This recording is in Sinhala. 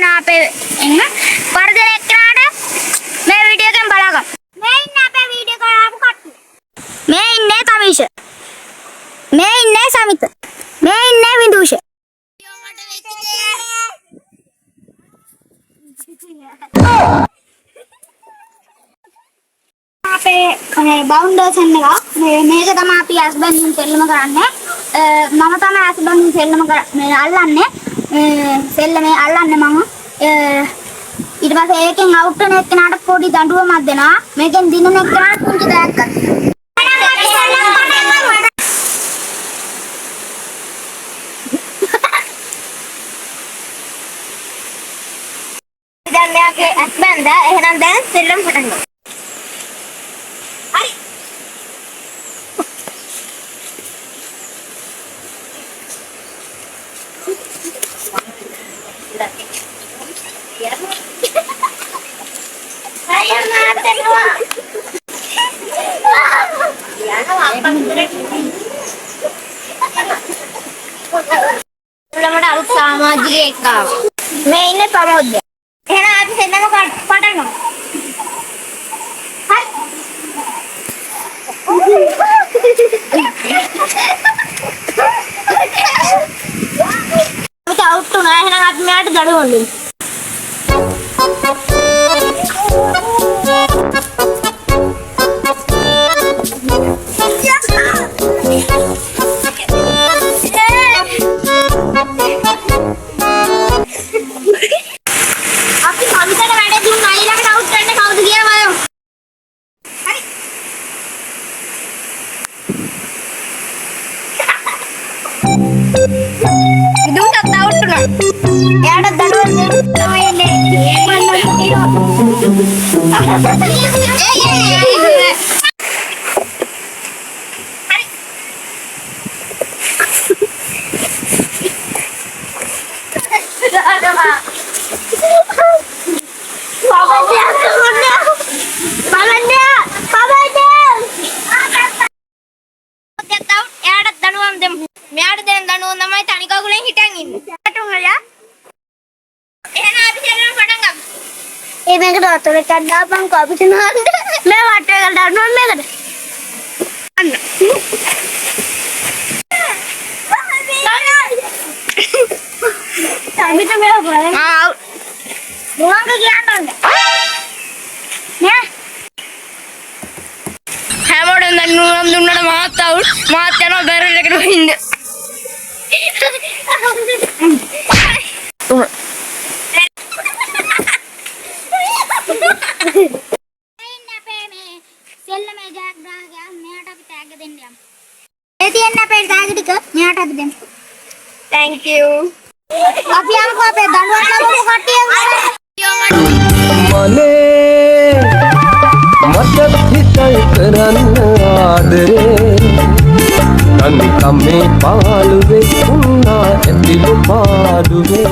වෙන අපේ එන්න වර්ධන එක්කනට මේ වීඩියෝ එකෙන් බලගන්න. මේ ඉන්නේ අපේ වීඩියෝ එක ආපු කට්ටිය. මේ ඉන්නේ තමිෂ. මේ ඉන්නේ සමිත. මේ ඉන්නේ විදුෂ. අපේ මේ බවුන්ඩර්ස් එක මේක තමයි අපි ඇස්බන්ඩින් සෙල්ලම කරන්නේ. මම තමයි ඇස්බන්ඩින් සෙල්ලම මේ අල්ලන්නේ. සෙල්ලමේ අල්ලන්නේ මම. ඊට පස්සේ ඒකෙන් අවුට් වෙන එක්කනට පොඩි දඬුවමක් දෙනවා. මේකෙන් දිනන එක්කනට පුංචි දෑයක් ගන්නවා. දැන් මෙයාගේ ඇස්බන්ඩ් එහෙනම් දැන් සෙල්ලම පටන් ගමු. सामाजिक मैं इन्हें प्रमोद है ना आप सेना में पढ़ना आउट तो ना है ना आप मैं आठ जड़े होंगे ಇದು ತತ್ತಾವುಟ್ನ ಯಾಡ ದಡವನ್ನ ತಮಯನೆ මෙයාට දැන් දනුවෝ තමයි තනි කකුලෙන් හිටන් ඉන්නේ. හටුංගලා. එහෙනම් අපි සෙල්ලම පටන් ගමු. ඒ මේකට වතුරට දාපන් කපිට නහන්න. මේ වටේකට දාන්න මේකට. අන්න. සමිත මේ බලන්න. ආ. මොනවද කියන්නේ? නෑ. හැමෝටම දැන් නුනම් දුන්නට මාත් අවුල්. මාත් යනවා බැරල් එකට වහින්න. Thank you. Abi aku apa danwan kamu katiyan mane matat hitai karanna adare nani kamme paaluve unna endilu paaluve